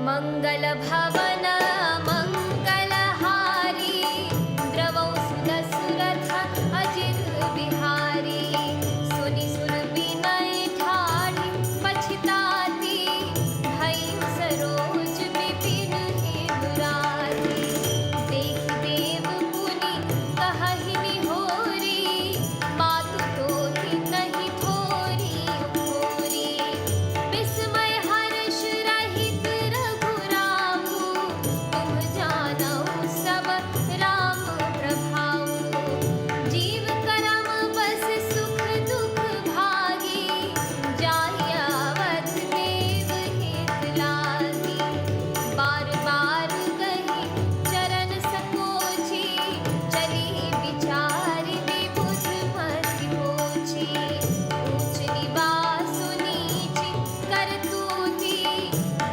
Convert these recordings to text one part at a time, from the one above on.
मंगल भवन मंगलहारी द्रवौ सुदशरथ अजिर बिहारी सुनि सुर विनय ठाढ़ी पछताती भई सरोज विपिन हे दुरारी देख देव पुनि कहहि निहोरी मातु तोहि नहीं थोरी थोरी विस्मय हर्ष रहित रघुराऊ तुम जानौ सब राम प्रभाऊ जीव करम बस सुख दुख भागी जाहि आवत देव हित लागी बार बार कहि चरण सकोची चली विचारि विबुध मति पोची ऊंच निवास नीच करतूती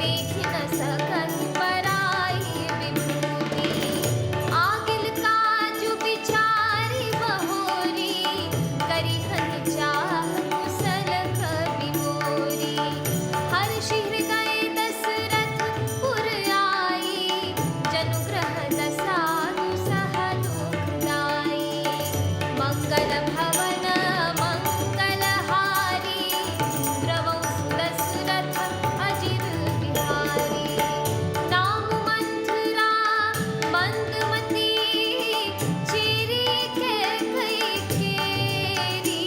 देख न सकहि पराई विभूति आगिल काजु विचारि बहोरी करिहनि चाह कुशल कवि मोरी हर्षि हृदय दशरथ पुर आई जनुग्रह दसारु सह दुखदाई मंगल भवन मंगलहारी द्रवौ सुदशरथ अजिर बिहारी नाम मंथरा मंदमती चिरी के कई केरी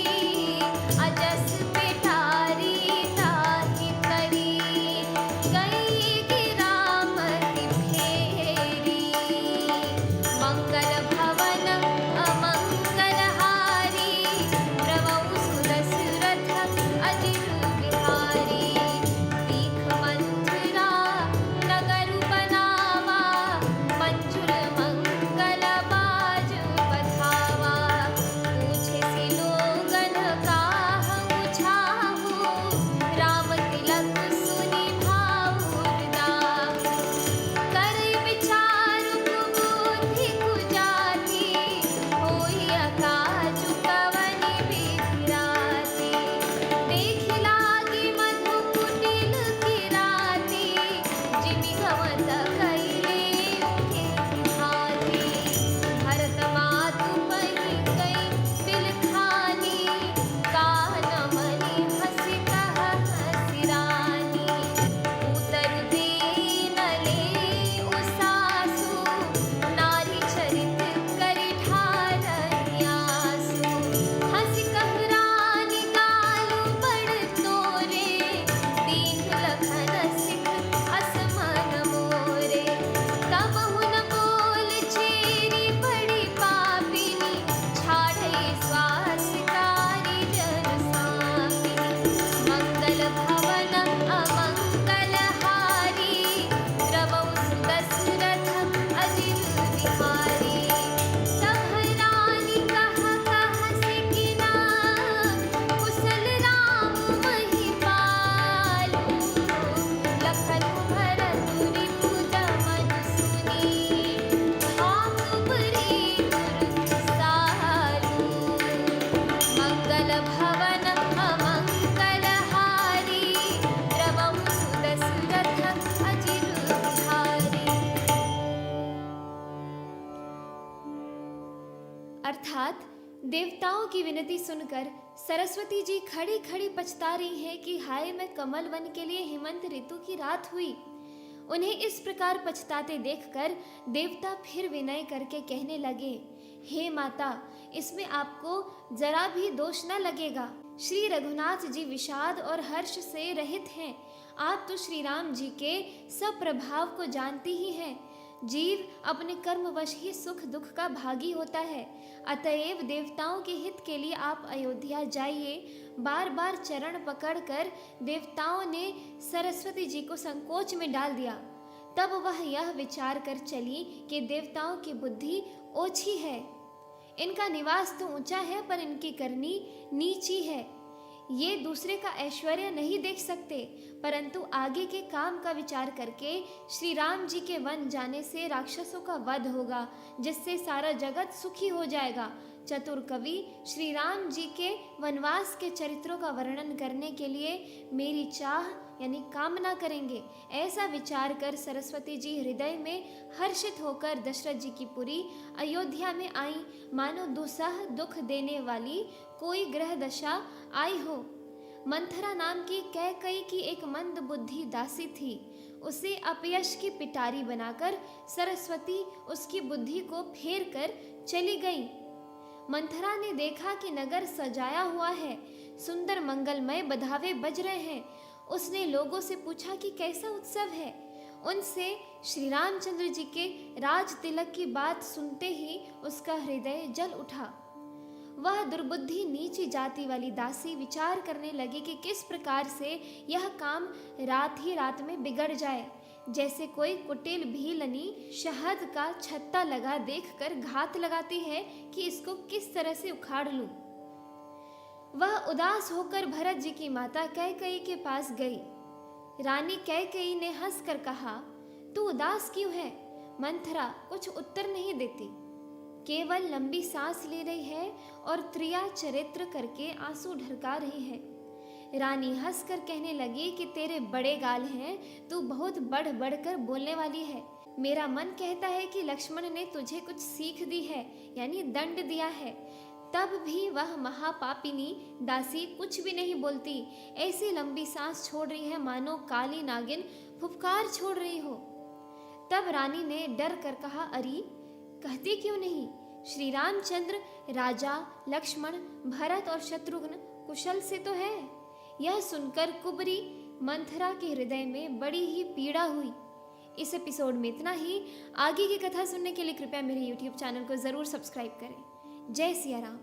अजस पेटारी ताहि तरी गई गिरामति फेरी मंगल भवन अमंगलहारी द्रवौ सुदशरथ अजिर बिहारी दीख मंथरा नगर बनावा मंजुल मंगल बाज बधावा पूछे सी लोगन काहू छाहू राम तिलक सुनि भावुर दाहू करै विचार कुबुद्धि कुजाति होई अकाजु कवनि विधिराति देखि लागी मधु कुटिल किराती जिमि गवत कैले उठे हाथी भरत मातु पहि कई बिलखानी कान मनि हसि कह हसि रानी उतर दीन ले उसासु नारी चरित करि ठारहि आसु हसि कह रानी गालु बड़ तोरे दीन लखन सिख असमन मोरे तबहु न बोल चेरी बड़ी पापिनी छाड़ै श्वास कारी जन सामिनी मंगल भवन अमंगलहारी द्रवौ सुदशरथ अजिर बिहारी सब रानी कह कहसि किना कुशल राम महिपालु लखन भरत रिपुदमन सुनी भाकुबरी दुर्सालु मंगल भवन अमंगलहारी द्रवौ सुदशरथ अजिर बिहारी। अर्थात देवताओं की विनती सुनकर सरस्वती जी खड़ी खड़ी पछता रही हैं कि हाय मैं कमल वन के लिए हेमंत ऋतु की रात हुई। उन्हें इस प्रकार पछताते देखकर देवता फिर विनय करके कहने लगे, हे माता, इसमें आपको जरा भी दोष न लगेगा। श्री रघुनाथ जी विषाद और हर्ष से रहित हैं। आप तो श्री राम जी के सब प्रभाव को जानती ही हैं। जीव अपने कर्मवश ही सुख दुख का भागी होता है। अतएव देवताओं के हित के लिए आप अयोध्या जाइए। बार बार चरण पकड़कर देवताओं ने सरस्वती जी को संकोच में डाल दिया। तब वह यह विचार कर चली कि देवताओं की बुद्धि ओछी है। इनका निवास तो ऊंचा है पर इनकी करनी नीची है। ये दूसरे का ऐश्वर्य नहीं देख सकते परंतु आगे के काम का विचार करके श्री राम जी के वन जाने से राक्षसों का वध होगा, जिससे सारा जगत सुखी हो जाएगा। चतुर कवि श्री राम जी के वनवास के चरित्रों का वर्णन करने के लिए मेरी चाह यानी कामना करेंगे। ऐसा विचार कर सरस्वती जी हृदय में हर्षित होकर दशरथ जी की पुरी अयोध्या में आई, मानो दुसह दुख देने वाली कोई ग्रह दशा आई हो। मंथरा नाम की कैकई की एक मंद बुद्धि दासी थी। उसे अपयश की पिटारी बनाकर सरस्वती उसकी बुद्धि को फेर कर चली गई। मंथरा ने देखा कि नगर सजाया हुआ है, सुंदर मंगलमय बधावे बज रहे हैं। उसने लोगों से पूछा कि कैसा उत्सव है। उनसे श्री रामचंद्र जी के राज तिलक की बात सुनते ही उसका हृदय जल उठा। वह दुर्बुद्धि नीची जाति वाली दासी विचार करने लगी कि किस प्रकार से यह काम रात ही रात में बिगड़ जाए। जैसे कोई कुटिल भीलनी शहद का छत्ता लगा देखकर घात लगाती है कि इसको किस तरह से उखाड़ लूं। वह उदास होकर भरत जी की माता कैकेयी के पास गई। रानी कैकेयी ने हंसकर कहा, तू उदास क्यों है? मंथरा कुछ उत्तर नहीं देती, केवल लंबी सांस ले रही है और त्रिया चरित्र करके आंसू ढरका रही है। रानी हंसकर कहने लगी कि तेरे बड़े गाल हैं, तू बहुत बढ़ बढ़कर बोलने वाली है। मेरा मन कहता है कि लक्ष्मण ने तुझे कुछ सीख दी है, यानी दंड दिया है, तब भी वह महापापिनी दासी कुछ भी नहीं बोलती। ऐसी लंबी सांस छोड़ रही है मानो काली नागिन फुफकार छोड़ रही हो। तब रानी ने डर कर कहा, अरे कहती क्यों नहीं? श्री रामचंद्र, राजा लक्ष्मण, भरत और शत्रुघ्न कुशल से तो है। यह सुनकर कुबरी मंथरा के हृदय में बड़ी ही पीड़ा हुई। इस एपिसोड में इतना ही। आगे की कथा सुनने के लिए कृपया मेरे YouTube चैनल को ज़रूर सब्सक्राइब करें। जय सिया राम।